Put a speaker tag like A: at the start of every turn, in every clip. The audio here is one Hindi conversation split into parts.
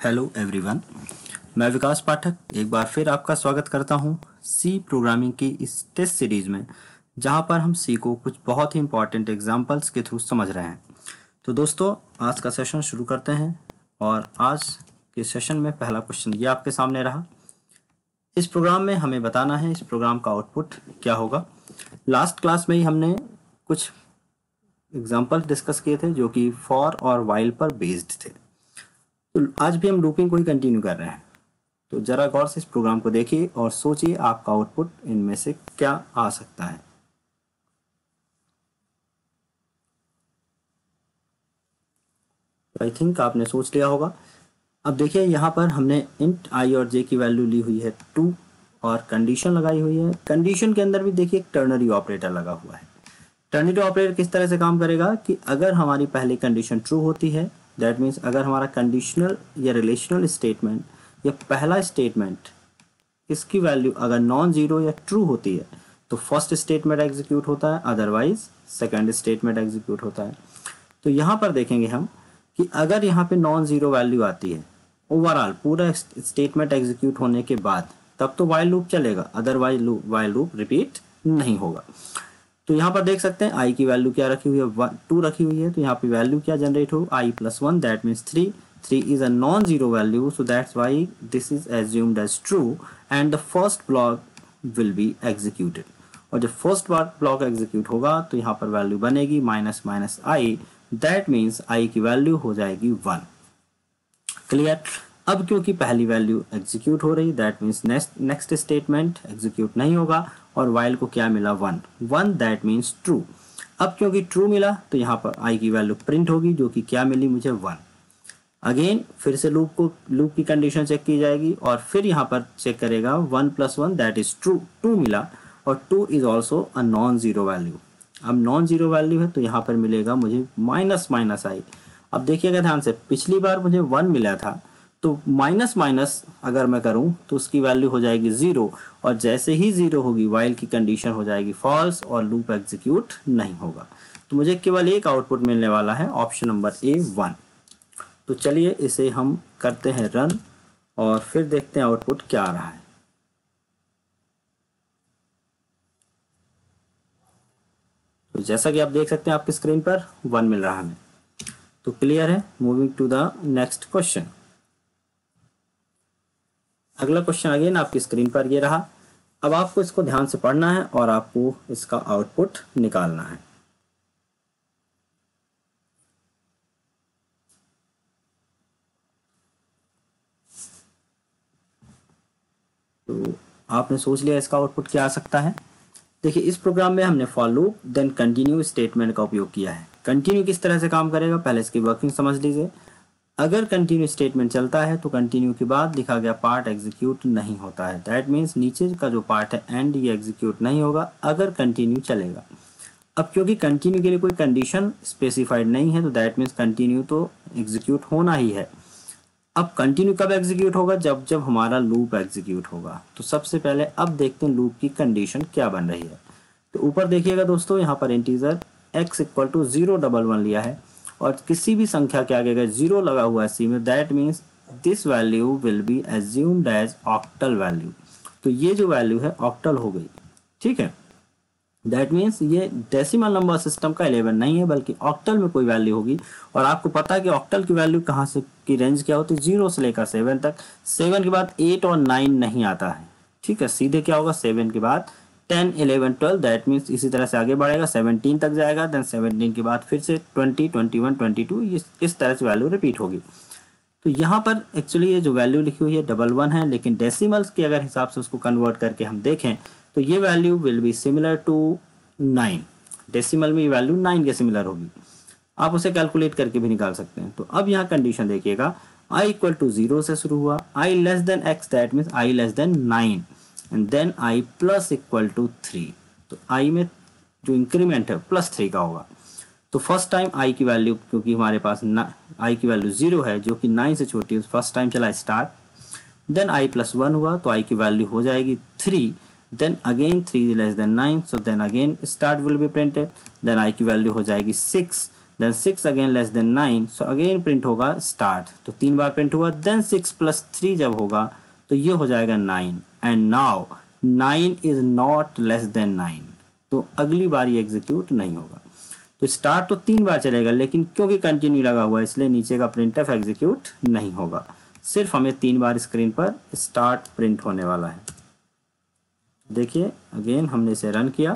A: हेलो एवरीवन, मैं विकास पाठक एक बार फिर आपका स्वागत करता हूं सी प्रोग्रामिंग की इस टेस्ट सीरीज में, जहां पर हम सी को कुछ बहुत ही इंपॉर्टेंट एग्जांपल्स के थ्रू समझ रहे हैं। तो दोस्तों, आज का सेशन शुरू करते हैं और आज के सेशन में पहला क्वेश्चन ये आपके सामने रहा। इस प्रोग्राम में हमें बताना है इस प्रोग्राम का आउटपुट क्या होगा। लास्ट क्लास में ही हमने कुछ एग्जाम्पल डिस्कस किए थे जो कि फॉर और वाइल पर बेस्ड थे। तो आज भी हम लूपिंग को ही कंटिन्यू कर रहे हैं। तो जरा गौर से इस प्रोग्राम को देखिए और सोचिए आपका आउटपुट इनमें से क्या आ सकता है। आई थिंक आपने सोच लिया होगा। अब देखिए, यहाँ पर हमने इंट आई और जे की वैल्यू ली हुई है 2 और कंडीशन लगाई हुई है। कंडीशन के अंदर भी देखिए एक टर्नरी ऑपरेटर लगा हुआ है। टर्नरी ऑपरेटर किस तरह से काम करेगा कि अगर हमारी पहली कंडीशन ट्रू होती है, दैट मीन्स अगर हमारा कंडीशनल या रिलेशनल स्टेटमेंट या पहला स्टेटमेंट इसकी वैल्यू अगर नॉन जीरो या ट्रू होती है तो फर्स्ट स्टेटमेंट एग्जीक्यूट होता है, अदरवाइज सेकंड स्टेटमेंट एग्जीक्यूट होता है। तो यहाँ पर देखेंगे हम कि अगर यहाँ पे नॉन जीरो वैल्यू आती है ओवरऑल पूरा स्टेटमेंट एग्जीक्यूट होने के बाद, तब तो वाइल लूप चलेगा, अदरवाइज वाइल लूप रिपीट नहीं होगा। तो यहाँ पर देख सकते हैं आई की वैल्यू क्या रखी हुई है, 2 रखी हुई है। तो यहाँ पे वैल्यू क्या जनरेट हो, i plus 1, that means 3 is a non zero value, so that's why this is assumed as true and the first block will be executed. और जब फर्स्ट ब्लॉक एग्जीक्यूट होगा तो यहाँ पर वैल्यू बनेगी minus minus I, that means I की वैल्यू हो जाएगी 1। क्लियर। अब क्योंकि पहली वैल्यू एग्जीक्यूट हो रही, that means next statement execute नहीं होगा और वाइल को क्या मिला 1, दैट मीन्स ट्रू। अब क्योंकि ट्रू मिला तो यहाँ पर आई की वैल्यू प्रिंट होगी, जो कि क्या मिली मुझे 1। अगेन फिर से लूप की कंडीशन चेक की जाएगी और फिर यहाँ पर चेक करेगा 1 + 1 दैट इज ट्रू, 2 मिला और 2 is also a non zero value. अब नॉन जीरो वैल्यू है तो यहाँ पर मिलेगा मुझे माइनस माइनस आई। अब देखिएगा ध्यान से, पिछली बार मुझे 1 मिला था तो माइनस माइनस अगर मैं करूं तो उसकी वैल्यू हो जाएगी 0 और जैसे ही 0 होगी वाइल की कंडीशन हो जाएगी फॉल्स और लूप एग्जीक्यूट नहीं होगा। तो मुझे केवल एक आउटपुट मिलने वाला है, ऑप्शन नंबर ए 1। तो चलिए इसे हम करते हैं रन और फिर देखते हैं आउटपुट क्या आ रहा है। तो जैसा कि आप देख सकते हैं आपकी स्क्रीन पर 1 मिल रहा है हमें। तो क्लियर है। Moving to the next question. अगला क्वेश्चन अगेन आपकी स्क्रीन पर ये रहा। अब आपको इसको ध्यान से पढ़ना है और आपको इसका आउटपुट निकालना है। तो आपने सोच लिया इसका आउटपुट क्या आ सकता है। देखिए, इस प्रोग्राम में हमने for loop then continue statement का उपयोग किया है। कंटिन्यू किस तरह से काम करेगा पहले इसकी वर्किंग समझ लीजिए। अगर कंटिन्यू स्टेटमेंट चलता है तो कंटिन्यू के बाद लिखा गया पार्ट एग्जीक्यूट नहीं होता है, दैट मीन्स नीचे का जो पार्ट है एंड ये एग्जीक्यूट नहीं होगा अगर कंटिन्यू चलेगा। अब क्योंकि कंटिन्यू के लिए कोई कंडीशन स्पेसिफाइड नहीं है तो दैट मीन्स कंटिन्यू तो एग्जीक्यूट होना ही है। अब कंटिन्यू कब एग्जीक्यूट होगा, जब जब हमारा लूप एग्जीक्यूट होगा। तो सबसे पहले अब देखते हैं लूप की कंडीशन क्या बन रही है। तो ऊपर देखिएगा दोस्तों, यहाँ पर इंटीजर x = 011 लिया है और किसी भी संख्या के आगे अगर 0 लगा हुआ है सी में, that means this value will be assumed as octal value. तो ये जो वैल्यू है ऑक्टल हो गई, ठीक है। दैट मीन्स ये डेसिमल नंबर सिस्टम का 11 नहीं है बल्कि ऑक्टल में कोई वैल्यू होगी। और आपको पता है कि ऑक्टल की वैल्यू कहाँ से की रेंज क्या होती है, 0 से लेकर 7 तक। 7 के बाद 8 और 9 नहीं आता है, ठीक है। सीधे क्या होगा, 7 के बाद 10, 11, 12, दैट मीन्स इसी तरह से आगे बढ़ेगा 17 तक जाएगा, देन 17 के बाद फिर से 20, 21, 22, इस तरह से वैल्यू रिपीट होगी। तो यहाँ पर एक्चुअली ये जो वैल्यू लिखी हुई है 11 है, लेकिन डेसिमल्स के अगर हिसाब से उसको कन्वर्ट करके हम देखें तो ये value will be similar to 9। Decimal में ये वैल्यू 9 के सिमिलर होगी। आप उसे कैलकुलेट करके भी निकाल सकते हैं। तो अब यहाँ कंडीशन देखिएगा, i = 0 से शुरू हुआ, i less than x that means i less than 9 and then i += 3। तो i में जो इंक्रीमेंट है +3 का होगा। तो फर्स्ट टाइम i की वैल्यू, क्योंकि हमारे पास i की वैल्यू 0 है जो कि 9 से छोटी है, फर्स्ट टाइम चला स्टार्ट, देन i +1 हुआ तो i की वैल्यू हो जाएगी 3, then again 3 less than 9, so then again start will be printed, then i की वैल्यू हो जाएगी 6, then 6 again less than 9, so again print होगा स्टार्ट, तो 3 बार प्रिंट हुआ, देन 6 + 3 जब होगा तो ये हो जाएगा 9, and now 9 is not less than 9, तो अगली बार ये एग्जीक्यूट नहीं होगा। तो स्टार्ट तो 3 बार चलेगा, लेकिन क्योंकि कंटिन्यू लगा हुआ है इसलिए नीचे का प्रिंटफ एग्जीक्यूट नहीं होगा, सिर्फ हमें 3 बार स्क्रीन पर स्टार्ट प्रिंट होने वाला है। देखिए अगेन हमने इसे रन किया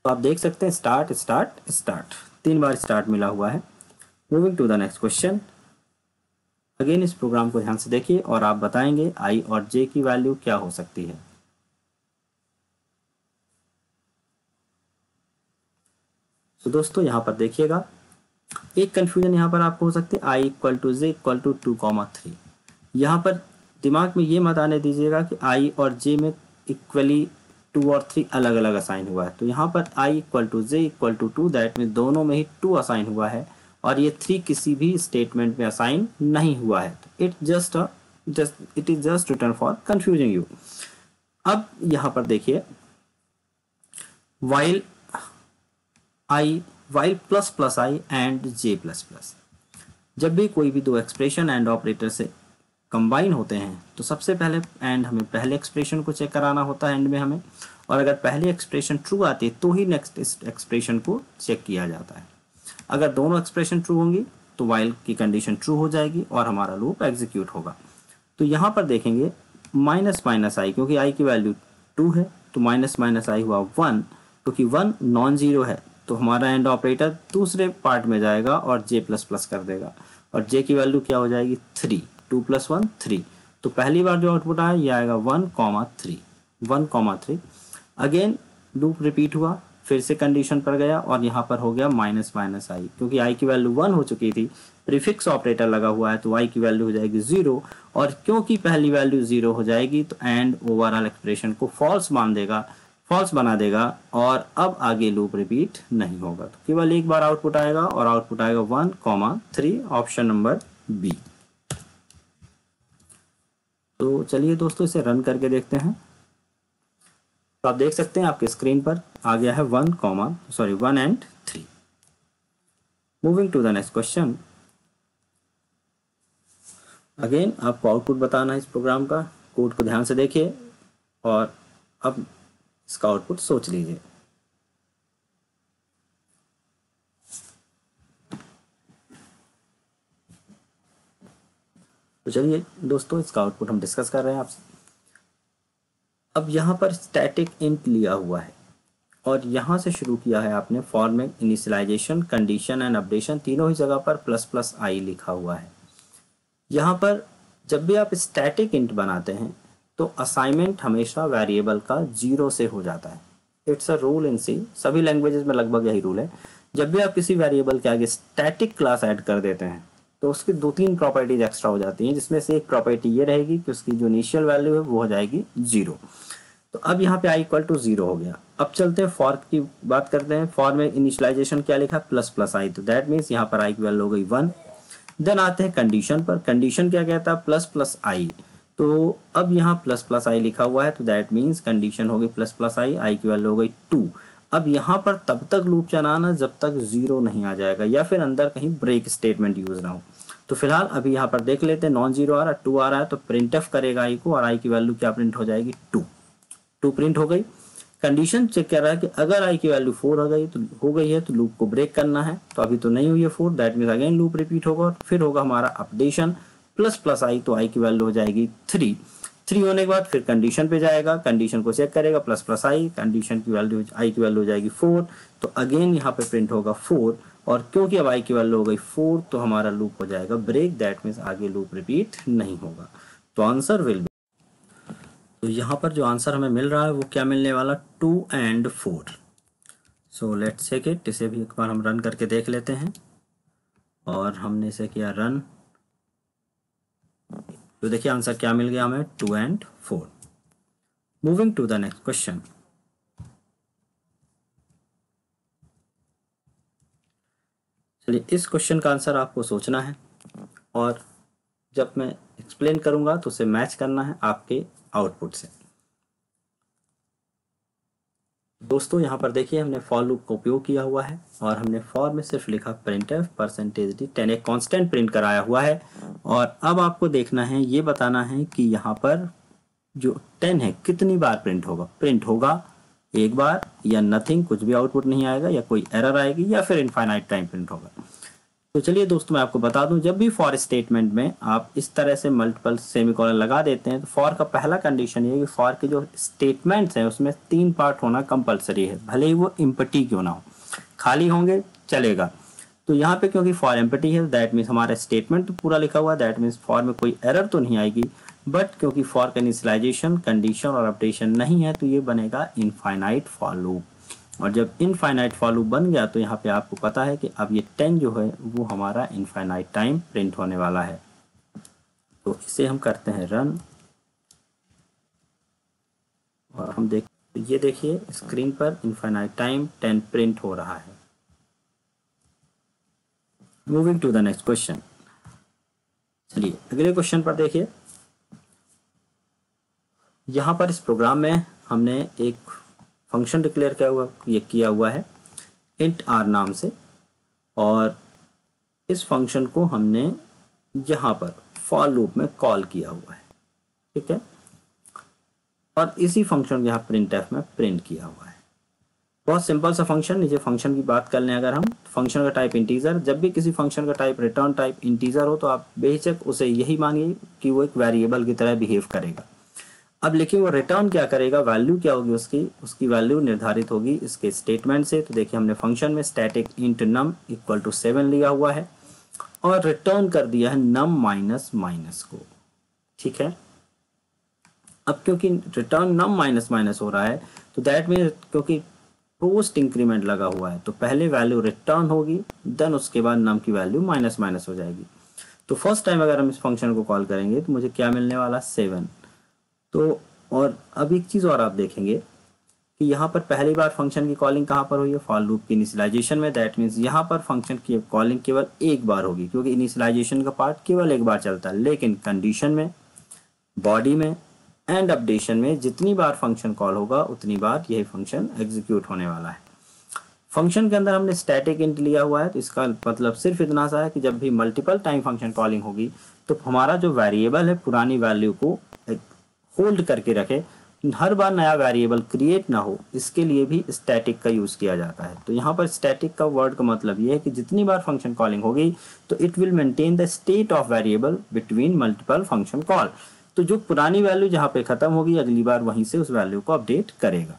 A: तो आप देख सकते हैं स्टार्ट स्टार्ट स्टार्ट, 3 बार स्टार्ट मिला हुआ है। Moving to the next question. Again इस प्रोग्राम को ध्यान से देखिए और आप बताएंगे आई और जे की वैल्यू क्या हो सकती है। तो दोस्तों यहाँ पर देखिएगा, एक कंफ्यूजन यहाँ पर आपको हो सकती है, i equal to j equal to 2,3। यहाँ पर दिमाग में ये मत आने दीजिएगा कि आई और जे में इक्वली 2 और 3 अलग अलग असाइन हुआ है। तो यहाँ पर i equal to j equal to 2, that में दोनों में ही 2 असाइन हुआ है और ये 3 किसी भी स्टेटमेंट में असाइन नहीं हुआ है। तो it is just return for confusing you. अब यहाँ पर देखिए, while plus plus I and J plus plus, जब भी कोई भी दो एक्सप्रेशन एंड ऑपरेटर से कंबाइन होते हैं तो सबसे पहले एंड हमें पहले एक्सप्रेशन को चेक कराना होता है एंड में हमें, और अगर पहली एक्सप्रेशन ट्रू आती है तो ही नेक्स्ट एक्सप्रेशन को चेक किया जाता है। अगर दोनों एक्सप्रेशन ट्रू होंगी तो वाइल की कंडीशन ट्रू हो जाएगी और हमारा लूप एग्जीक्यूट होगा। तो यहाँ पर देखेंगे माइनस माइनस आई, क्योंकि आई की वैल्यू 2 है तो माइनस माइनस आई हुआ 1, क्योंकि 1 नॉन जीरो है तो हमारा एंड ऑपरेटर दूसरे पार्ट में जाएगा और जे प्लस प्लस कर देगा, और जे की वैल्यू क्या हो जाएगी 3, 2 + 1 3। तो पहली बार जो आउटपुट आया ये आएगा 1,3। अगेन लूप रिपीट हुआ, फिर से कंडीशन पर गया और यहाँ पर हो गया माइनस माइनस आई, क्योंकि आई की वैल्यू 1 हो चुकी थी, प्रीफिक्स ऑपरेटर लगा हुआ है तो आई की वैल्यू हो जाएगी 0, और क्योंकि पहली वैल्यू 0 हो जाएगी तो एंड ओवरऑल एक्सप्रेशन को फॉल्स बना देगा और अब आगे लूप रिपीट नहीं होगा। तो केवल एक बार आउटपुट आएगा और आउटपुट आएगा 1,3, ऑप्शन नंबर बी। तो चलिए दोस्तों इसे रन करके देखते हैं। तो आप देख सकते हैं आपके स्क्रीन पर आ गया है 1 and 3। Moving to the next question. Again आपको आउटपुट बताना है इस प्रोग्राम का, कोड को ध्यान से देखिए और अब इसका आउटपुट सोच लीजिए। तो चलिए दोस्तों इसका आउटपुट हम डिस्कस कर रहे हैं आपसे। अब यहाँ पर स्टैटिक इंट लिया हुआ है और यहाँ से शुरू किया है आपने फॉर में इनिशियलाइजेशन, कंडीशन एंड अपडेशन, तीनों ही जगह पर प्लस प्लस आई लिखा हुआ है। यहाँ पर जब भी आप स्टैटिक इंट बनाते हैं तो असाइनमेंट हमेशा वेरिएबल का 0 से हो जाता है। इट्स अ रूल इन सी, सभी लैंग्वेजेस में लगभग यही रूल है। जब भी आप किसी वेरिएबल के आगे स्टैटिक क्लास ऐड कर देते हैं तो उसकी 2-3 प्रॉपर्टीज एक्स्ट्रा हो जाती हैं, जिसमें से एक प्रॉपर्टी ये रहेगी कि उसकी जो इनिशियल वैल्यू है वो हो जाएगी 0। तो अब यहाँ पे i इक्वल टू 0 हो गया। अब चलते हैं फॉर की बात करते हैं। फॉर में इनिशियलाइजेशन क्या लिखा, प्लस प्लस आई, तो दैट मीन्स यहाँ पर i की वैल्यू हो गई 1। देन आते हैं कंडीशन पर, कंडीशन क्या कहता है, प्लस प्लस आई, तो अब यहाँ प्लस प्लस आई लिखा हुआ है तो दैट मीन्स कंडीशन हो गई प्लस प्लस आई की वैल्यू हो गई 2। अब यहाँ पर तब तक लूप चलाना जब तक 0 नहीं आ जाएगा या फिर अंदर कहीं ब्रेक स्टेटमेंट यूज ना हो। तो फिलहाल अभी यहाँ पर देख लेते हैं, नॉन जीरो आ रहा, 2 आ रहा है तो प्रिंटफ करेगा आई को और आई की वैल्यू क्या प्रिंट हो जाएगी 2 प्रिंट हो गई। कंडीशन चेक कर रहा है कि अगर आई की वैल्यू 4 हो गई है तो लूप को ब्रेक करना है, तो अभी तो नहीं हुई है 4, that means again loop repeat होगा और फिर होगा हमारा अपडेशन प्लस प्लस आई, तो आई की वैल्यू हो जाएगी 3 होने के बाद फिर कंडीशन पे जाएगा, कंडीशन को चेक करेगा प्लस प्लस आई, कंडीशन की वैल्यू आई की वैल्यू हो जाएगी 4, तो अगेन यहाँ पे प्रिंट होगा 4, और क्योंकि अब आई की वैल्यू हो गई 4 तो हमारा लूप हो जाएगा ब्रेक, दैट मीन्स आगे लूप रिपीट नहीं होगा। तो आंसर विल बी, तो यहाँ पर जो आंसर हमें मिल रहा है वो क्या मिलने वाला, 2 and 4। So let's check it, इसे भी एक बार हम रन करके देख लेते हैं और हमने इसे किया रन, तो देखिए आंसर क्या मिल गया हमें, 2 and 4। Moving to the next question. चलिए इस क्वेश्चन का आंसर आपको सोचना है और जब मैं एक्सप्लेन करूंगा तो उसे मैच करना है आपके आउटपुट से। दोस्तों यहाँ पर देखिए हमने फॉर लूप का उपयोग किया हुआ है और हमने फॉर में सिर्फ लिखा printf %d 10 एक कांस्टेंट प्रिंट कराया हुआ है। और अब आपको देखना है, ये बताना है कि यहाँ पर जो 10 है कितनी बार प्रिंट होगा एक बार या नथिंग, कुछ भी आउटपुट नहीं आएगा, या कोई एरर आएगी, या फिर इनफाइनाइट टाइम प्रिंट होगा। तो चलिए दोस्तों मैं आपको बता दूं, जब भी फॉर स्टेटमेंट में आप इस तरह से मल्टीपल सेमीकोलन लगा देते हैं तो फॉर का पहला कंडीशन ये है कि फॉर के जो स्टेटमेंट्स हैं उसमें 3 पार्ट होना कंपलसरी है, भले ही वो एम्प्टी क्यों ना हो, खाली होंगे चलेगा। तो यहाँ पे क्योंकि फॉर एम्प्टी है दैट मीन्स हमारा स्टेटमेंट तो पूरा लिखा हुआ है, दैट मीन्स फॉर में कोई एरर तो नहीं आएगी। बट क्योंकि फॉर का इनिशियलाइजेशन, कंडीशन और अपडेशन नहीं है तो ये बनेगा इनफाइनाइट फॉर लूप। और जब इनफाइनाइट फॉर लूप बन गया तो यहाँ पे आपको पता है कि अब ये 10 जो है वो हमारा इनफाइनाइट टाइम प्रिंट होने वाला है। तो इसे हम करते हैं रन और हम ये देखिए स्क्रीन पर इनफाइनाइट टाइम 10 प्रिंट हो रहा है। Moving to the next question. चलिए अगले क्वेश्चन पर देखिए, यहाँ पर इस प्रोग्राम में हमने एक फंक्शन डिक्लेयर किया हुआ है int r नाम से, और इस फंक्शन को हमने यहाँ पर फॉर लूप में कॉल किया हुआ है, ठीक है। और इसी फंक्शन को यहाँ printf में प्रिंट किया हुआ है। बहुत सिंपल सा फंक्शन। नीचे फंक्शन की बात कर लें अगर हम, फंक्शन का टाइप इंटीजर, जब भी किसी फंक्शन का टाइप रिटर्न टाइप इंटीजर हो तो आप बेशक उसे यही मानिए कि वो एक वेरिएबल की तरह बिहेव करेगा। अब लेकिन वो रिटर्न क्या करेगा, वैल्यू क्या होगी उसकी वैल्यू निर्धारित होगी इसके स्टेटमेंट से। तो देखिए हमने फंक्शन में static int num equal to 7 लिया हुआ है और रिटर्न कर दिया है नम माइनस माइनस को, ठीक है। अब क्योंकि रिटर्न नम माइनस माइनस हो रहा है तो दैट मीन क्योंकि पोस्ट इंक्रीमेंट लगा हुआ है तो पहले वैल्यू रिटर्न होगी, देन उसके बाद नम की वैल्यू माइनस माइनस हो जाएगी। तो फर्स्ट टाइम अगर हम इस फंक्शन को कॉल करेंगे तो मुझे क्या मिलने वाला, 7। तो और अब एक चीज़ और आप देखेंगे कि यहाँ पर पहली बार फंक्शन की कॉलिंग कहाँ पर हुई है, फॉर लूप की इनिशियलाइजेशन में। दैट मीन्स यहाँ पर फंक्शन की कॉलिंग केवल एक बार होगी क्योंकि इनिशियलाइजेशन का पार्ट केवल एक बार चलता है। लेकिन कंडीशन में, बॉडी में एंड अपडेशन में जितनी बार फंक्शन कॉल होगा उतनी बार यही फंक्शन एग्जीक्यूट होने वाला है। फंक्शन के अंदर हमने स्टैटिक इंट लिया हुआ है तो इसका मतलब सिर्फ इतना सा है कि जब भी मल्टीपल टाइम फंक्शन कॉलिंग होगी तो हमारा जो वेरिएबल है पुरानी वैल्यू को होल्ड करके रखे, हर बार नया वेरिएबल क्रिएट ना हो, इसके लिए भी स्टैटिक का यूज किया जाता है। तो यहाँ पर स्टैटिक का वर्ड का मतलब ये है कि जितनी बार फंक्शन कॉलिंग होगी तो it will maintain the state of variable between multiple function call. तो जो पुरानी वैल्यू जहाँ पे खत्म होगी अगली बार वहीं से उस वैल्यू को अपडेट करेगा।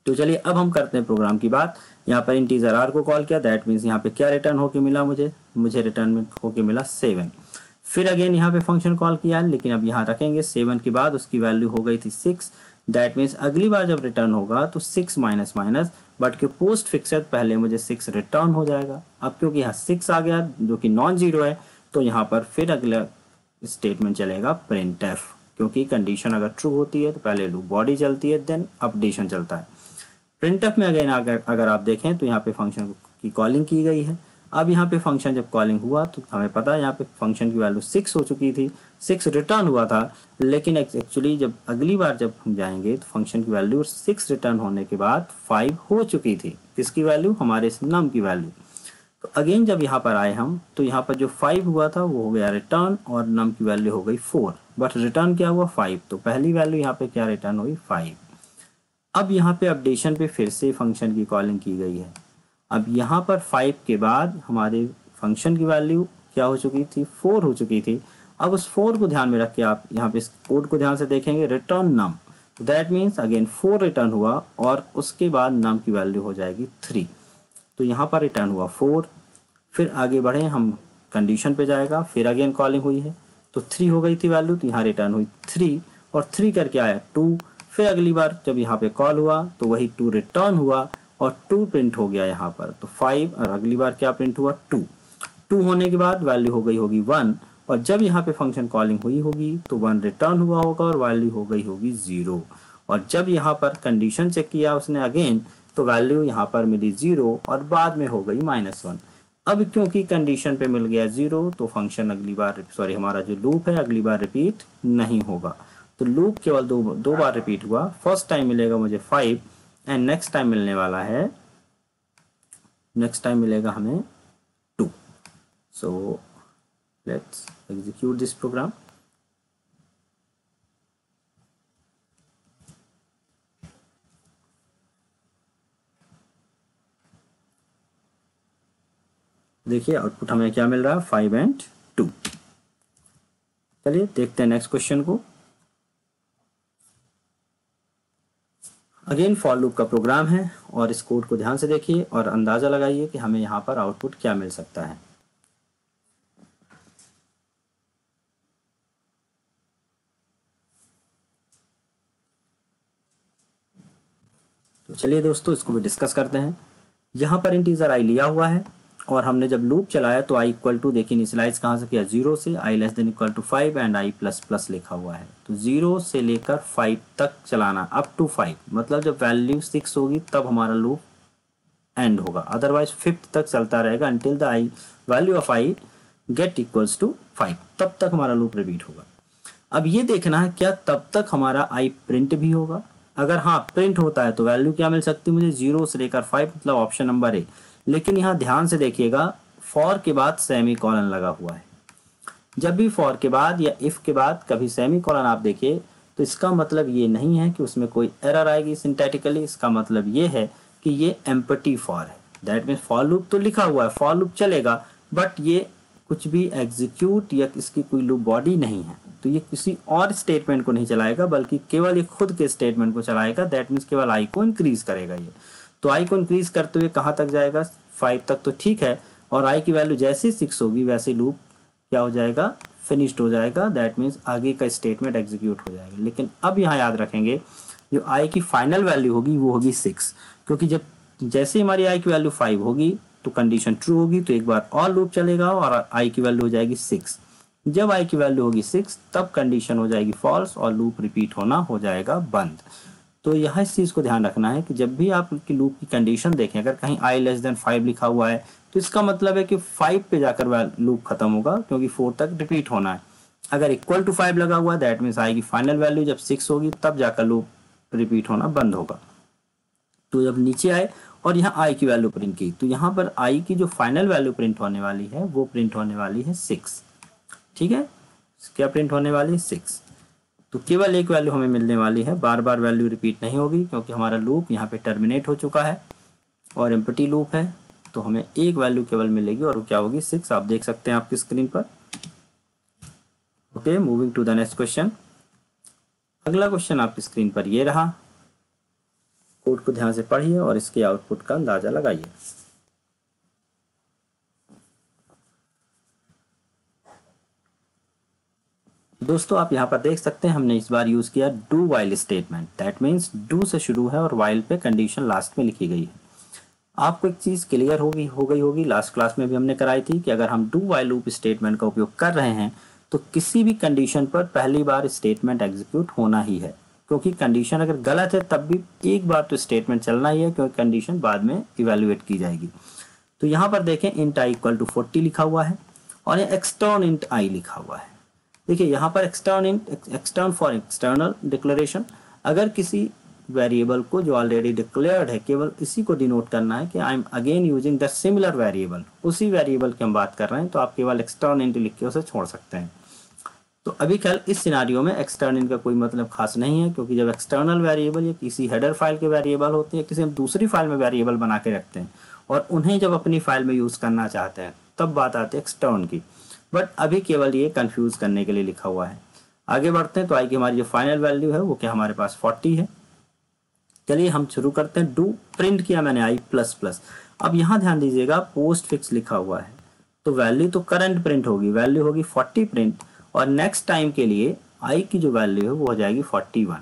A: तो चलिए अब हम करते हैं प्रोग्राम की बात। यहाँ पर इंटीजर आर को कॉल किया, दैट मीन्स यहाँ पे क्या रिटर्न होके मिला, मुझे रिटर्न में होके मिला 7। फिर अगेन यहाँ पे फंक्शन कॉल किया है, लेकिन अब यहाँ रखेंगे 7 के बाद उसकी वैल्यू हो गई थी 6। दैट मीन्स अगली बार जब रिटर्न होगा तो 6 माइनस माइनस, बट के पोस्ट फिक्सड पहले मुझे 6 रिटर्न हो जाएगा। अब क्योंकि यहाँ 6 आ गया जो कि नॉन जीरो है तो यहाँ पर फिर अगला स्टेटमेंट चलेगा printf, क्योंकि कंडीशन अगर ट्रू होती है तो पहले लूप बॉडी चलती है देन अपडेशन चलता है। printf में अगेन अगर आप देखें तो यहाँ पे फंक्शन की कॉलिंग की गई है। अब यहाँ पे फंक्शन जब कॉलिंग हुआ तो हमें पता है यहाँ पे फंक्शन की वैल्यू 6 हो चुकी थी, 6 रिटर्न हुआ था। लेकिन एक्चुअली जब अगली बार जब हम जाएंगे तो फंक्शन की वैल्यू 6 रिटर्न होने के बाद 5 हो चुकी थी। किसकी वैल्यू, हमारे इस नम की वैल्यू। तो अगेन जब यहाँ पर आए हम तो यहाँ पर जो 5 हुआ था वो हो गया रिटर्न और नम की वैल्यू हो गई 4, बट रिटर्न क्या हुआ 5। तो पहली वैल्यू यहाँ पे क्या रिटर्न हुई 5। अब यहाँ पे अपडेशन पे फिर से फंक्शन की कॉलिंग की गई है। अब यहाँ पर 5 के बाद हमारे फंक्शन की वैल्यू क्या हो चुकी थी, 4 हो चुकी थी। अब उस 4 को ध्यान में रख के आप यहाँ पे इस कोड को ध्यान से देखेंगे, return num, that means again 4 return हुआ और उसके बाद नम की वैल्यू हो जाएगी 3। तो यहाँ पर रिटर्न हुआ 4। फिर आगे बढ़े हम, कंडीशन पे जाएगा, फिर अगेन कॉलिंग हुई है तो 3 हो गई थी वैल्यू, तो यहाँ रिटर्न हुई 3 और 3 करके आया 2। फिर अगली बार जब यहाँ पे कॉल हुआ तो वही 2 रिटर्न हुआ और 2 प्रिंट हो गया यहाँ पर, तो 5। और अगली बार क्या प्रिंट हुआ 2 होने के बाद वैल्यू हो गई होगी 1। और जब यहाँ पे फंक्शन कॉलिंग हुई होगी तो 1 रिटर्न हुआ होगा और वैल्यू हो गई होगी 0। और जब यहाँ पर कंडीशन चेक किया उसने अगेन तो वैल्यू यहाँ पर मिली 0 और बाद में हो गई -1। अब क्योंकि कंडीशन पे मिल गया 0 तो फंक्शन अगली बार, हमारा जो लूप है अगली बार रिपीट नहीं होगा। तो लूप केवल दो बार रिपीट हुआ। फर्स्ट टाइम मिलेगा मुझे 5 एंड नेक्स्ट टाइम मिलने वाला है, नेक्स्ट टाइम मिलेगा हमें 2। So let's execute this program. देखिए आउटपुट हमें क्या मिल रहा है, 5 and 2। चलिए देखते हैं नेक्स्ट क्वेश्चन को। अगेन फॉर लूप का प्रोग्राम है और इस कोड को ध्यान से देखिए और अंदाजा लगाइए कि हमें यहाँ पर आउटपुट क्या मिल सकता है। तो चलिए दोस्तों इसको भी डिस्कस करते हैं। यहाँ पर इंटीजर आई लिया हुआ है और हमने जब लूप चलाया तो आई इक्वल टू, देखिए इनिशियलाइज कहाँ से किया, 0 से, i less than equal to 5 and i plus plus लिखा हुआ है। तो 0 से लेकर 5 तक चलाना, अप टू 5, मतलब जब वैल्यू 6 होगी तब हमारा लूप एंड होगा, अदरवाइज 5th तक चलता रहेगा until the i value of i get equals to 5, तब तक हमारा लूप रिपीट होगा। अब ये देखना है क्या तब तक हमारा आई प्रिंट भी होगा। अगर हाँ प्रिंट होता है तो वैल्यू क्या मिल सकती है मुझे, 0 से लेकर 5, मतलब ऑप्शन नंबर ए। लेकिन यहाँ ध्यान से देखिएगा फॉर के बाद सेमी कॉलन लगा हुआ है। जब भी फॉर के बाद या इफ के बाद कभी सेमी कॉलन आप देखिए तो इसका मतलब ये नहीं है कि उसमें कोई एरर आएगी सिंटैटिकली, इसका मतलब ये है कि ये एम्प्टी फॉर है। दैट मीन्स फॉर लूप तो लिखा हुआ है, फॉर लूप चलेगा, बट ये कुछ भी एग्जीक्यूट या इसकी कोई लूप बॉडी नहीं है, तो ये किसी और स्टेटमेंट को नहीं चलाएगा बल्कि केवल ये खुद के स्टेटमेंट को चलाएगा। दैट मीन्स केवल आई को इंक्रीज करेगा ये। तो आई को इंक्रीज करते हुए कहाँ तक जाएगा, 5 तक, तो ठीक है। और आई की वैल्यू जैसे 6 होगी वैसे लूप क्या हो जाएगा, फिनिश्ड हो जाएगा। दैट मीन्स आगे का स्टेटमेंट एग्जीक्यूट हो जाएगा। लेकिन अब यहाँ याद रखेंगे जो आई की फाइनल वैल्यू होगी वो होगी 6, क्योंकि जब जैसे हमारी आई की वैल्यू 5 होगी तो कंडीशन ट्रू होगी, तो एक बार और लूप चलेगा और आई की वैल्यू हो जाएगी 6। जब आई की वैल्यू होगी 6 तब कंडीशन हो जाएगी फॉल्स और लूप रिपीट होना हो जाएगा बंद। तो यहाँ इस चीज़ को ध्यान रखना है कि जब भी आप की लूप की कंडीशन देखें, अगर कहीं आई लेस देन 5 लिखा हुआ है तो इसका मतलब है कि 5 पे जाकर लूप खत्म होगा, क्योंकि 4 तक रिपीट होना है। अगर इक्वल टू 5 लगा हुआ है दैट मीन्स आई की फाइनल वैल्यू जब 6 होगी तब जाकर लूप रिपीट होना बंद होगा। तो जब नीचे आए और यहाँ आई की वैल्यू प्रिंट की, तो यहाँ पर आई की जो फाइनल वैल्यू प्रिंट होने वाली है वो प्रिंट होने वाली है 6। ठीक है, क्या प्रिंट होने वाली है 6। तो केवल एक वैल्यू हमें मिलने वाली है, बार बार वैल्यू रिपीट नहीं होगी, क्योंकि हमारा लूप यहाँ पे टर्मिनेट हो चुका है और एम्प्टी लूप है। तो हमें एक वैल्यू केवल मिलेगी और वो क्या होगी, 6। आप देख सकते हैं आपकी स्क्रीन पर। Okay, moving to the next question. अगला क्वेश्चन आपकी स्क्रीन पर ये रहा। कोड को ध्यान से पढ़िए और इसके आउटपुट का अंदाजा लगाइए। दोस्तों आप यहाँ पर देख सकते हैं हमने इस बार यूज किया do while statement. That means do से शुरू है और वाइल पे कंडीशन लास्ट में लिखी गई है। आपको एक चीज क्लियर हो गई होगी, लास्ट क्लास में भी हमने कराई थी कि अगर हम डू वाइल लूप स्टेटमेंट का उपयोग कर रहे हैं तो किसी भी कंडीशन पर पहली बार स्टेटमेंट एग्जीक्यूट होना ही है, क्योंकि कंडीशन अगर गलत है तब भी एक बार तो स्टेटमेंट चलना ही है, क्योंकि कंडीशन बाद में इवेल्युएट की जाएगी। तो यहाँ पर देखें इंट आई इक्वल टू 40 लिखा हुआ है और यहाँ एक्सटर्न इंट आई लिखा हुआ है। देखिए यहाँ पर एक्सटर्न फॉर एक्सटर्नल डिक्लेरेशन, अगर किसी वेरिएबल को जो ऑलरेडी डिक्लेयर्ड है केवल इसी को डिनोट करना है कि I am again using the similar variable, उसी वेरिएबल की हम बात कर रहे हैं, तो आप केवल एक्सटर्न इंट लिख के उसे छोड़ सकते हैं। तो अभी ख्याल इस सिनारियो में एक्सटर्न इंट का कोई मतलब खास नहीं है, क्योंकि जब एक्सटर्नल वेरिएबल या किसी हेडर फाइल के वेरिएबल होते हैं, किसी हम दूसरी फाइल में वेरिएबल बना के रखते हैं और उन्हें जब अपनी फाइल में यूज करना चाहते हैं तब बात आती है एक्सटर्न की। बट अभी केवल ये कंफ्यूज करने के लिए लिखा हुआ है। आगे बढ़ते हैं तो आई की हमारी जो फाइनल वैल्यू है वो क्या हमारे पास 40 है। चलिए हम शुरू करते हैं। डू प्रिंट किया मैंने आई प्लस प्लस। अब यहाँ ध्यान दीजिएगा पोस्ट फिक्स लिखा हुआ है, तो वैल्यू तो करंट प्रिंट होगी, वैल्यू होगी 40 प्रिंट और नेक्स्ट टाइम के लिए आई की जो वैल्यू है वो हो जाएगी 41।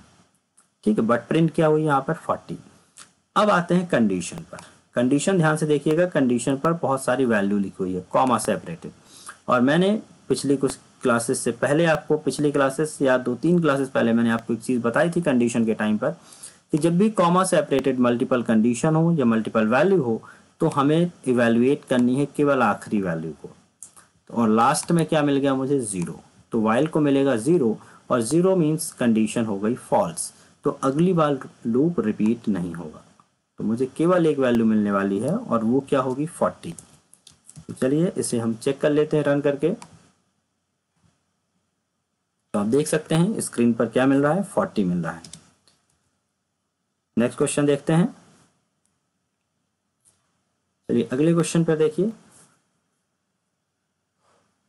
A: ठीक है, बट प्रिंट क्या हुई यहाँ पर 40। अब आते हैं कंडीशन पर। कंडीशन ध्यान से देखिएगा, कंडीशन पर बहुत सारी वैल्यू लिखी हुई है कॉमा सेपरेटेड। और मैंने पिछली कुछ क्लासेस से पहले आपको, पिछली क्लासेस या 2-3 क्लासेस पहले मैंने आपको एक चीज़ बताई थी कंडीशन के टाइम पर कि जब भी कॉमा सेपरेटेड मल्टीपल कंडीशन हो या मल्टीपल वैल्यू हो तो हमें इवेल्युएट करनी है केवल आखिरी वैल्यू को। तो और लास्ट में क्या मिल गया मुझे 0, तो वाइल को मिलेगा 0 और 0 मीन्स कंडीशन हो गई फॉल्स, तो अगली बार लूप रिपीट नहीं होगा। तो मुझे केवल एक वैल्यू मिलने वाली है और वो क्या होगी 40। तो चलिए इसे हम चेक कर लेते हैं रन करके। तो आप देख सकते हैं स्क्रीन पर क्या मिल रहा है, 40 मिल रहा है। नेक्स्ट क्वेश्चन देखते हैं। चलिए अगले क्वेश्चन पर देखिए,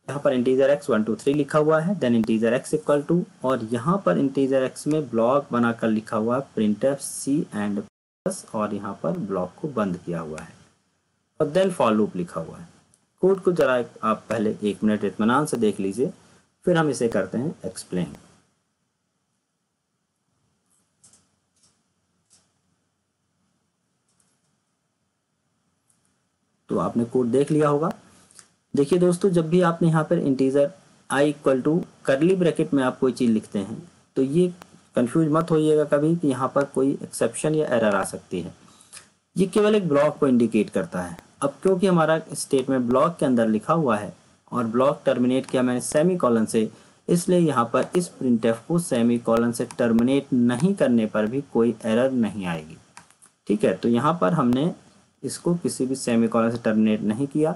A: यहाँ पर इंटीजर x 1 2 3 लिखा हुआ है, then integer x equal to, और यहाँ पर इंटीजर x में ब्लॉक बनाकर लिखा हुआ है प्रिंटफ c एंड प्लस, और यहाँ पर ब्लॉक को बंद किया हुआ है और देन फॉर लूप लिखा हुआ है। कोड को जरा आप पहले 1 मिनट इत्मीनान से देख लीजिए, फिर हम इसे करते हैं एक्सप्लेन। तो आपने कोड देख लिया होगा। देखिए दोस्तों, जब भी आपने यहाँ पर integer i equal to curly bracket में आप कोई चीज़ लिखते हैं तो ये कंफ्यूज मत होइएगा कभी कि यहाँ पर कोई एक्सेप्शन या एरर आ सकती है। ये केवल एक ब्लॉक को इंडिकेट करता है। अब क्योंकि हमारा स्टेटमेंट ब्लॉक के अंदर लिखा हुआ है और ब्लॉक टर्मिनेट किया मैंने सेमी कॉलन से, इसलिए यहाँ पर इस प्रिंटफ को सेमी कॉलन से टर्मिनेट नहीं करने पर भी कोई एरर नहीं आएगी। ठीक है, तो यहाँ पर हमने इसको किसी भी सेमी कॉलन से टर्मिनेट नहीं किया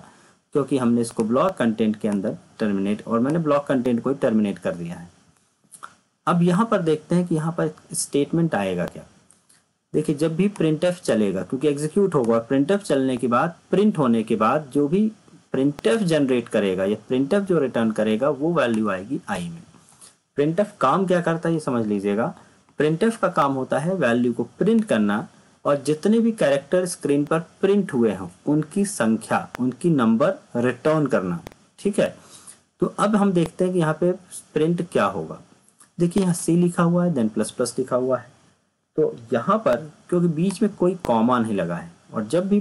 A: क्योंकि हमने इसको ब्लॉक कंटेंट के अंदर टर्मिनेट, और मैंने ब्लॉक कंटेंट को टर्मिनेट कर दिया है। अब यहाँ पर देखते हैं कि यहाँ पर स्टेटमेंट आएगा क्या। देखिए जब भी प्रिंटफ चलेगा, क्योंकि एग्जीक्यूट होगा, प्रिंटफ चलने के बाद, प्रिंट होने के बाद जो भी प्रिंटफ जनरेट करेगा या प्रिंटफ जो रिटर्न करेगा वो वैल्यू आएगी आई में। प्रिंटफ काम क्या करता है ये समझ लीजिएगा। प्रिंटफ का काम होता है वैल्यू को प्रिंट करना और जितने भी कैरेक्टर स्क्रीन पर प्रिंट हुए हों उनकी संख्या, उनकी नंबर रिटर्न करना। ठीक है, तो अब हम देखते हैं कि यहाँ पे प्रिंट क्या होगा। देखिए यहाँ सी लिखा हुआ है, देन प्लस प्लस लिखा हुआ है। तो यहाँ पर क्योंकि बीच में कोई कॉमा नहीं लगा है, और जब भी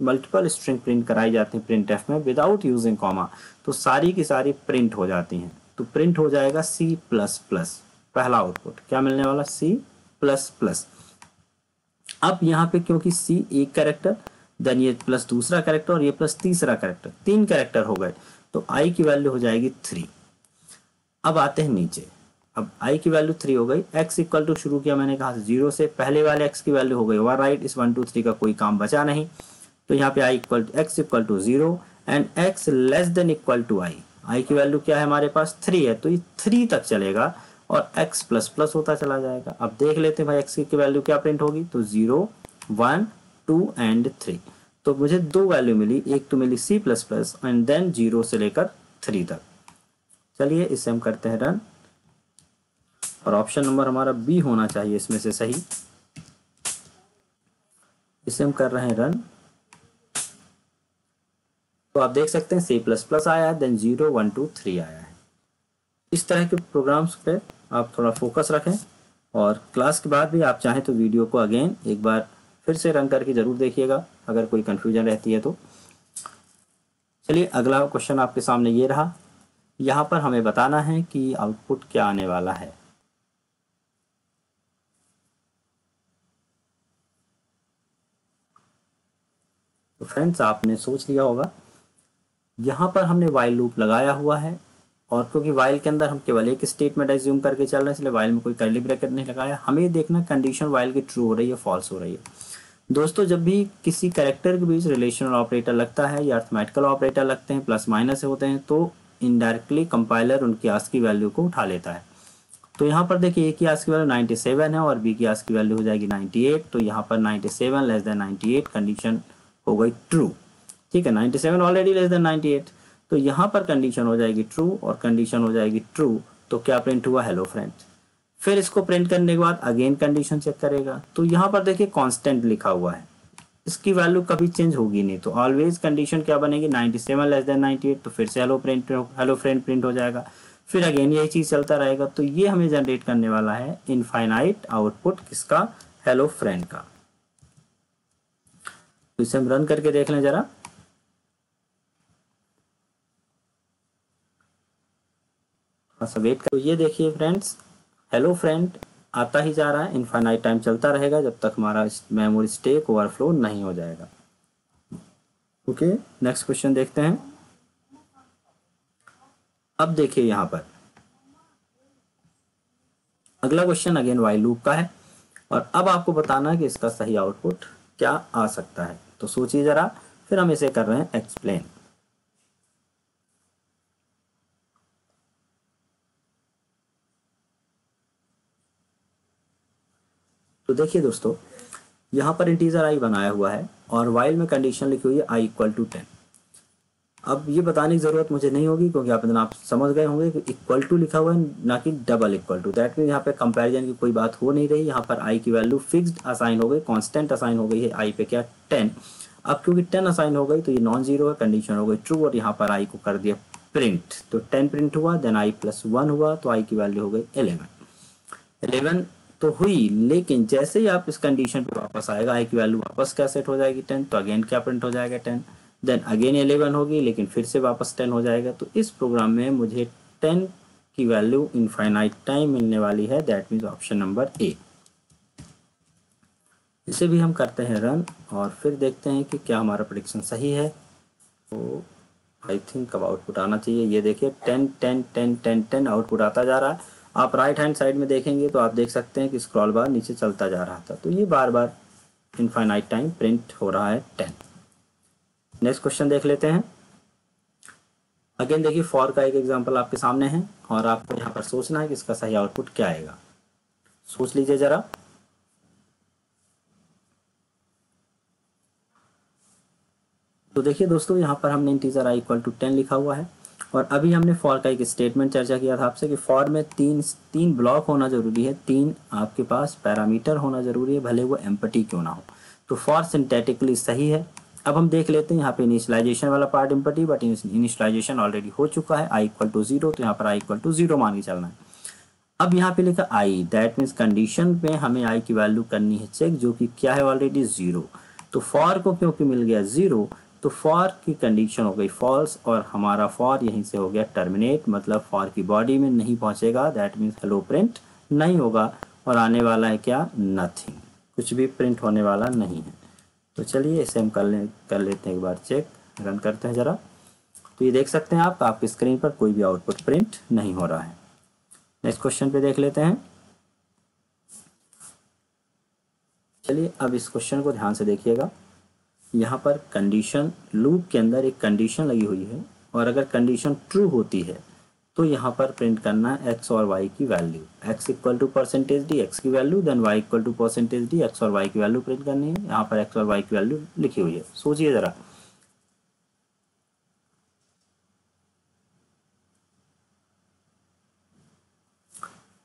A: मल्टीपल स्ट्रिंग प्रिंट कराई जाती है प्रिंटफ में विदाउट यूजिंग कॉमा, तो सारी की सारी प्रिंट हो जाती हैं। तो प्रिंट हो जाएगा सी प्लस प्लस, पहला आउटपुट क्या मिलने वाला, सी प्लस प्लस। अब यहाँ पे क्योंकि सी एक कैरेक्टर, देन ये प्लस दूसरा कैरेक्टर और ये प्लस तीसरा कैरेक्टर, 3 कैरेक्टर हो गए, तो आई की वैल्यू हो जाएगी 3। अब आते हैं नीचे, अब आई की वैल्यू 3 हो गई। x इक्वल टू शुरू किया मैंने कहा 0 से, पहले वाले x की वैल्यू हो गई ओवर राइट, इस 1 2 3 का कोई काम बचा नहीं। तो यहाँ पे x equal to 0 and x less than equal to i की वैल्यू क्या है हमारे पास 3 है, तो ये 3 तक चलेगा और x प्लस प्लस होता चला जाएगा। अब देख लेते हैं भाई x की वैल्यू क्या प्रिंट होगी, तो 0 1 2 एंड 3। तो मुझे 2 वैल्यू मिली, एक तो मिली c plus plus and then 0 से लेकर 3 तक। चलिए इसे हम करते हैं रन, और ऑप्शन नंबर हमारा बी होना चाहिए इसमें से सही। इसे हम कर रहे हैं रन, तो आप देख सकते हैं C प्लस प्लस आया है, देन 0 1 2 3 आया है। इस तरह के प्रोग्राम्स पे आप थोड़ा फोकस रखें, और क्लास के बाद भी आप चाहें तो वीडियो को अगेन एक बार फिर से रन करके ज़रूर देखिएगा अगर कोई कन्फ्यूजन रहती है तो। चलिए अगला क्वेश्चन आपके सामने ये रहा। यहाँ पर हमें बताना है कि आउटपुट क्या आने वाला है। तो फ्रेंड्स आपने सोच लिया होगा, यहाँ पर हमने वाइल लूप लगाया हुआ है, और क्योंकि वाइल के अंदर हम केवल एक स्टेटमेंट एज्यूम करके चल रहे हैं इसलिए वाइल में कोई कर्ली ब्रैकेट नहीं लगाया। हमें ये देखना कंडीशन वाइल की ट्रू हो रही है फॉल्स हो रही है। दोस्तों जब भी किसी कैरेक्टर के बीच रिलेशनल ऑपरेटर लगता है या अर्थमेटिकल ऑपरेटर लगते हैं, प्लस माइनस होते हैं, तो इनडायरेक्टली कंपाइलर उनकी आस्की वैल्यू को उठा लेता है। तो यहाँ पर देखिए ए की आस्की वैल्यू 97 है और बी की आस्की वैल्यू हो जाएगी 98। तो यहाँ पर 97 लेस देन 98 कंडीशन हो गई ट्रू। ठीक है, 97 ऑलरेडी लेस देन 98, तो यहाँ पर कंडीशन हो जाएगी ट्रू और कंडीशन हो जाएगी ट्रू। तो क्या प्रिंट हुआ, हेलो फ्रेंड्स। फिर इसको प्रिंट करने के बाद अगेन कंडीशन चेक करेगा, तो यहाँ पर देखिए कांस्टेंट लिखा हुआ है, इसकी वैल्यू कभी चेंज होगी नहीं, तो ऑलवेज कंडीशन क्या बनेगी 97 लेस देन 98। तो फिर से हेलो फ्रेंड प्रिंट हो जाएगा, फिर अगेन यही चीज चलता रहेगा। तो ये हमें जनरेट करने वाला है इनफाइनाइट आउटपुट, किसका, हेलो फ्रेंड का। तो इसे हम रन करके देख लें जरा। वेट कर, तो ये देखिए फ्रेंड्स, हेलो फ्रेंड आता ही जा रहा है, इनफाइनाइट टाइम चलता रहेगा जब तक हमारा मेमोरी स्टेक ओवरफ्लो नहीं हो जाएगा। ओके, नेक्स्ट क्वेश्चन देखते हैं। अब देखिए यहाँ पर अगला क्वेश्चन अगेन वाइल लूप का है, और अब आपको बताना है कि इसका सही आउटपुट क्या आ सकता है। तो सोचिए जरा, फिर हम इसे कर रहे हैं एक्सप्लेन। तो देखिए दोस्तों, यहाँ पर इंटीजर आई बनाया हुआ है और वाइल में कंडीशन लिखी हुई है आई इक्वल टू 10। अब ये बताने की ज़रूरत मुझे नहीं होगी क्योंकि आप समझ गए होंगे कि इक्वल टू लिखा हुआ है, ना कि double equal to. That mean यहाँ पे कंपैरिजन की कोई बात हो नहीं रही। यहाँ पर आई की वैल्यू फिक्स्ड असाइन हो गई, कांस्टेंट असाइन हो गई है आई पे क्या 10। अब क्योंकि 10 असाइन हो गई तो ये नॉन जीरो है, कंडीशन हो गई ट्रू, और यहाँ पर आई को कर दिया प्रिंट। तो 10 प्रिंट हुआ, देन आई प्लस 1 हुआ, तो आई की वैल्यू हो गई 11 तो हुई। लेकिन जैसे ही आप इस कंडीशन पे वापस आएगा, आई की वैल्यू वापस क्या सेट हो जाएगी 10, तो अगेन क्या प्रिंट हो जाएगा 10, देन अगेन 11 होगी, लेकिन फिर से वापस 10 हो जाएगा। तो इस प्रोग्राम में मुझे 10 की वैल्यू इनफाइनाइट टाइम मिलने वाली है। That means option number A. इसे भी हम करते हैं रन और फिर देखते हैं कि क्या हमारा प्रेडिक्शन सही है। तो आई थिंक अब आउटपुट आना चाहिए। ये देखिए 10 10 10 10 10 आउटपुट आता जा रहा है। आप राइट हैंड साइड में देखेंगे तो आप देख सकते हैं कि स्क्रॉल बार नीचे चलता जा रहा था। तो ये बार बार इनफाइनाइट टाइम प्रिंट हो रहा है 10। नेक्स्ट क्वेश्चन देख लेते हैं। अगेन देखिए फॉर का एक एग्जांपल आपके सामने है और आपको यहाँ पर सोचना है कि इसका सही आउटपुट क्या आएगा। सोच लीजिए जरा। तो देखिए दोस्तों, यहाँ पर हमने इंटीजर आई इक्वल टू 10 लिखा हुआ है और अभी हमने फॉर का एक स्टेटमेंट चर्चा किया था आपसे कि फॉर में तीन ब्लॉक होना जरूरी है, तीन आपके पास पैरामीटर होना जरूरी है, भले वो एम्पटी क्यों ना हो। तो फॉर सिंथेटिकली सही है। अब हम देख लेते हैं यहाँ पे इनिशियलाइजेशन वाला part empty, but initialization already हो चुका है आई इक्वल टू 0, तो यहाँ पर आई इक्वल टू 0 मान के चलना है। अब यहाँ पे लिखा आई, दैट मीन्स कंडीशन पे हमें आई की वैल्यू करनी है चेक, जो कि क्या है ऑलरेडी 0। तो फॉर को क्योंकि मिल गया 0, तो फॉर की कंडीशन हो गई फॉल्स और हमारा फॉर यहीं से हो गया टर्मिनेट, मतलब फॉर की बॉडी में नहीं पहुंचेगा। दैट मीन्स हेलो प्रिंट नहीं होगा और आने वाला है क्या, नथिंग, कुछ भी प्रिंट होने वाला नहीं है। तो चलिए इसे हम कर लेते हैं एक बार चेक, रन करते हैं ज़रा। तो ये देख सकते हैं आप, आपकी स्क्रीन पर कोई भी आउटपुट प्रिंट नहीं हो रहा है। नेक्स्ट क्वेश्चन पे देख लेते हैं। चलिए अब इस क्वेश्चन को ध्यान से देखिएगा। यहाँ पर कंडीशन लूप के अंदर एक कंडीशन लगी हुई है और अगर कंडीशन ट्रू होती है तो यहाँ पर प्रिंट करना है एक्स और वाई की value. X equal to percentage d x की value, then y equal to percentage d x और वाई की वैल्यू प्रिंट करनी है। यहाँ पर एक्स और वाई की वैल्यू लिखी हुई है, सोचिए ज़रा।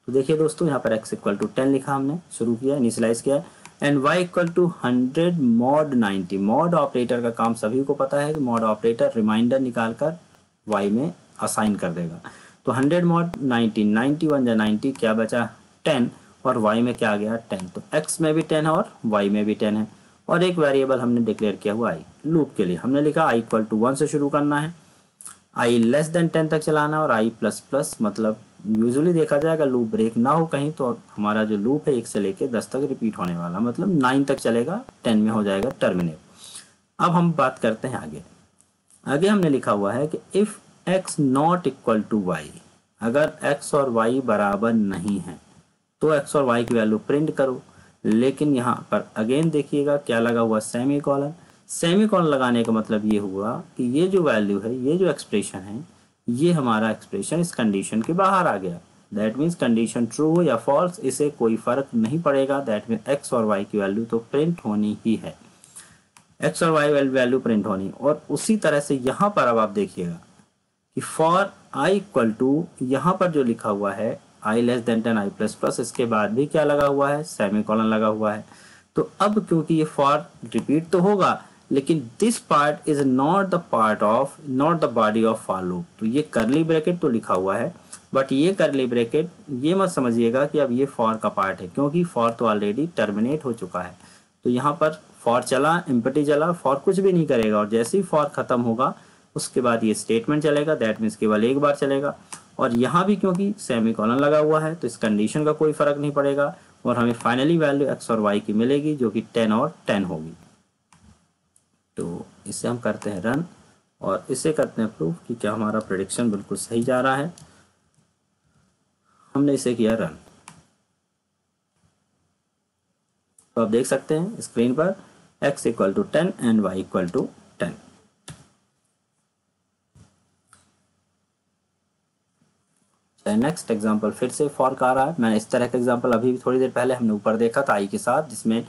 A: तो देखिए दोस्तों, यहाँ पर x इक्वल टू 10 लिखा, हमने शुरू किया, इनिशियलाइज किया, and y equal to 100 mod 90। Mod operator का काम सभी को पता है कि मॉड ऑपरेटर रिमाइंडर निकाल कर y में असाइन कर देगा। तो 100 मॉड 90, 90 1 जा 90, क्या बचा 10, और y में क्या आ गया 10। तो x में भी 10 है और y में भी 10 है, और एक वेरिएबल हमने डिक्लेयर किया हुआ i। लूप के लिए हमने लिखा i इक्वल टू 1 से शुरू करना है, आई लेस देन 10 तक चलाना और आई प्लस प्लस, मतलब यूजुअली देखा जाएगा लूप ब्रेक ना हो कहीं तो हमारा जो लूप है 1 से लेके 10 तक रिपीट होने वाला, मतलब 9 तक चलेगा, 10 में हो जाएगा टर्मिनेट। अब हम बात करते हैं आगे। आगे हमने लिखा हुआ है कि if x not equal to y, अगर x और y बराबर नहीं है तो x और y की वैल्यू प्रिंट करो। लेकिन यहाँ पर अगेन देखिएगा क्या लगा हुआ, सेमी कॉलन। सेमी कॉलन लगाने का मतलब ये हुआ कि ये जो वैल्यू है, ये जो एक्सप्रेशन है, ये हमारा एक्सप्रेशन इस कंडीशन के बाहर आ गया। दैट मीन्स कंडीशन ट्रू हो या फॉल्स, इसे कोई फर्क नहीं पड़ेगा। दैट मीन्स एक्स और वाई की वैल्यू तो प्रिंट होनी ही है, एक्स और वाई वैल्यू प्रिंट होनी। और उसी तरह से यहाँ पर अब आप देखिएगा कि फॉर आई इक्वल टू, यहाँ पर जो लिखा हुआ है आई लेस देन 10 आई प्लस प्लस, इसके बाद भी क्या लगा हुआ है, सेमी कॉलन लगा हुआ है। तो अब क्योंकि ये फॉर रिपीट तो होगा, लेकिन this part is not the part of, not the body of for loop. तो ये करली ब्रैकेट तो लिखा हुआ है, बट ये करली ब्रैकेट ये मत समझिएगा कि अब ये फॉर का पार्ट है, क्योंकि फॉर तो ऑलरेडी टर्मिनेट हो चुका है। तो यहाँ पर फॉर चला, एम्पटी चला, फॉर कुछ भी नहीं करेगा, और जैसे ही फॉर खत्म होगा उसके बाद ये स्टेटमेंट चलेगा। दैट मीन्स केवल एक बार चलेगा, और यहाँ भी क्योंकि सेमी कॉलन लगा हुआ है तो इस कंडीशन का कोई फर्क नहीं पड़ेगा, और हमें फाइनली वैल्यू एक्स और वाई की मिलेगी जो कि 10 और 10 होगी। तो इसे हम करते हैं रन और इसे करते हैं प्रूफ कि क्या हमारा प्रेडिक्शन बिल्कुल सही जा रहा है। हमने इसे किया रन, तो आप देख सकते हैं स्क्रीन पर x equal to 10 and y equal to 10। Next example फिर से फॉर का आ रहा है। मैंने इस तरह का एग्जांपल अभी थोड़ी देर पहले हमने ऊपर देखा था आई के साथ, जिसमें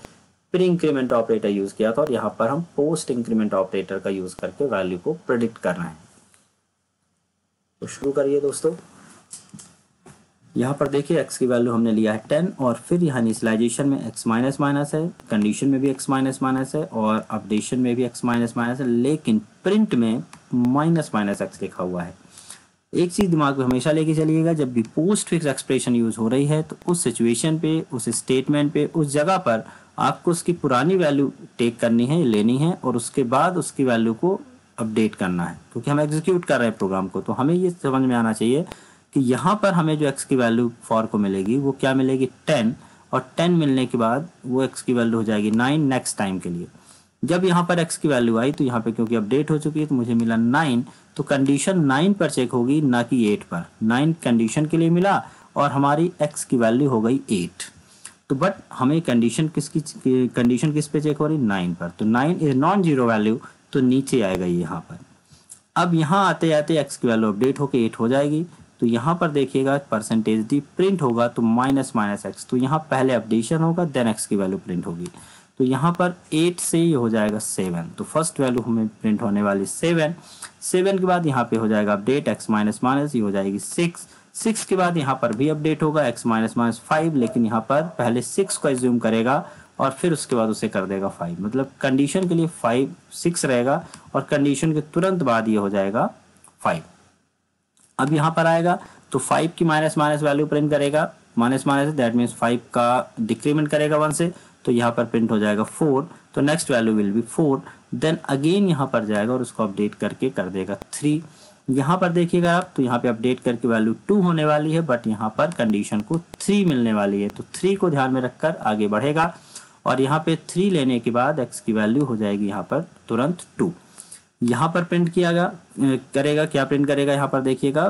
A: प्री इंक्रीमेंट ऑपरेटर यूज किया था, और यहाँ पर हम पोस्ट इंक्रीमेंट ऑपरेटर का यूज करके वैल्यू को प्रेडिक्ट कर रहे हैं। तो शुरू करिए दोस्तों। यहाँ पर देखिए x की वैल्यू हमने लिया है 10, और फिर यहाँ इनिशियलाइजेशन में x माइनस माइनस है, कंडीशन में भी x माइनस माइनस है, और अपडेशन में भी x माइनस माइनस है, लेकिन प्रिंट में माइनस माइनस x लिखा हुआ है। एक चीज़ दिमाग में हमेशा लेके चलिएगा, जब भी पोस्ट फिक्स एक्सप्रेशन यूज हो रही है तो उस सिचुएशन पे, उस स्टेटमेंट पे, उस जगह पर आपको उसकी पुरानी वैल्यू टेक करनी है, लेनी है, और उसके बाद उसकी वैल्यू को अपडेट करना है, क्योंकि हम एग्जीक्यूट कर रहे हैं प्रोग्राम को। तो हमें ये समझ में आना चाहिए कि यहाँ पर हमें जो x की वैल्यू फॉर को मिलेगी वो क्या मिलेगी 10, और 10 मिलने के बाद वो x की वैल्यू हो जाएगी 9 नेक्स्ट टाइम के लिए। जब यहाँ पर x की वैल्यू आई तो यहाँ पे क्योंकि अपडेट हो चुकी है तो मुझे मिला 9, तो कंडीशन 9 पर चेक होगी, ना कि 8 पर। 9 कंडीशन के लिए मिला और हमारी x की वैल्यू हो गई 8। तो बट हमें कंडीशन किस पे चेक हो रही 9 पर, तो 9 इज नॉन जीरो वैल्यू, तो नीचे आएगा यहाँ पर। अब यहाँ आते आते x की वैल्यू अपडेट होके 8 हो जाएगी। तो यहाँ पर देखिएगा परसेंटेज डी प्रिंट होगा तो माइनस माइनस एक्स, तो यहाँ पहले अपडेशन होगा देन x की वैल्यू प्रिंट होगी। तो यहाँ पर 8 से ये हो जाएगा 7, तो फर्स्ट वैल्यू हमें प्रिंट होने वाली 7 के बाद यहाँ पे हो जाएगा अपडेट x माइनस माइनस, ये हो जाएगी 6 के बाद यहाँ पर भी अपडेट होगा x माइनस माइनस 5, लेकिन यहाँ पर पहले 6 को एज्यूम करेगा और फिर उसके बाद उसे कर देगा 5, मतलब कंडीशन के लिए 6 रहेगा और कंडीशन के तुरंत बाद ये हो जाएगा 5। अब यहाँ पर आएगा तो 5 की माइनस माइनस वैल्यू प्रिंट करेगा, माइनस माइनस दैट मीन्स 5 का डिक्रीमेंट करेगा 1 से, तो यहाँ पर प्रिंट हो जाएगा 4, तो next value will be 4। Then again यहाँ पर जाएगा और उसको अपडेट करके कर देगा 3। यहाँ पर देखिएगा आप, तो यहाँ पे अपडेट करके वैल्यू 2 होने वाली है, बट यहाँ पर कंडीशन को 3 मिलने वाली है, तो 3 को ध्यान में रखकर आगे बढ़ेगा, और यहाँ पे 3 लेने के बाद x की वैल्यू हो जाएगी यहाँ पर तुरंत 2। यहाँ पर प्रिंट करेगा, क्या प्रिंट करेगा, यहाँ पर देखिएगा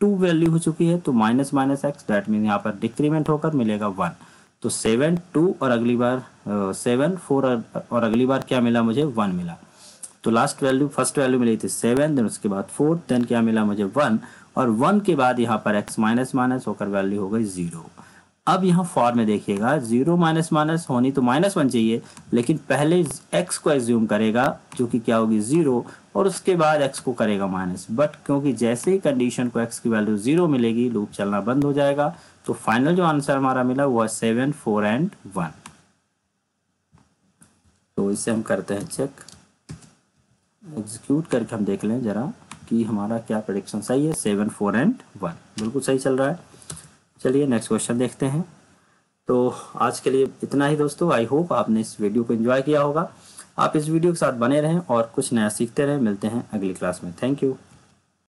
A: 2 वैल्यू हो चुकी है, तो minus minus x that mean यहाँ पर डिक्रीमेंट होकर मिलेगा 1, तो 7 2 और अगली बार 7 4 और अगली बार क्या मिला मुझे 1 मिला। तो लास्ट वैल्यू फर्स्ट वैल्यू मिली थी 7, देन उसके बाद 4, देन क्या मिला मुझे 1, और 1 के बाद यहाँ पर x माइनस माइनस होकर वैल्यू हो गई 0। अब यहाँ फॉर में देखिएगा 0 माइनस माइनस होनी तो -1 चाहिए, लेकिन पहले x को एज्यूम करेगा जो कि क्या होगी 0, और उसके बाद x को करेगा माइनस, बट क्योंकि जैसे ही कंडीशन को x की वैल्यू 0 मिलेगी लूप चलना बंद हो जाएगा। तो फाइनल जो आंसर हमारा मिला वो है 7 4 एंड 1। तो इससे हम करते हैं चेक, एग्जीक्यूट करके हम देख लें जरा कि हमारा क्या प्रेडिक्शन सही है। 7 4 एंड 1 बिल्कुल सही चल रहा है। चलिए नेक्स्ट क्वेश्चन देखते हैं। तो आज के लिए इतना ही दोस्तों, आई होप आपने इस वीडियो को एंजॉय किया होगा। आप इस वीडियो के साथ बने रहें और कुछ नया सीखते रहें। मिलते हैं अगली क्लास में। Thank you.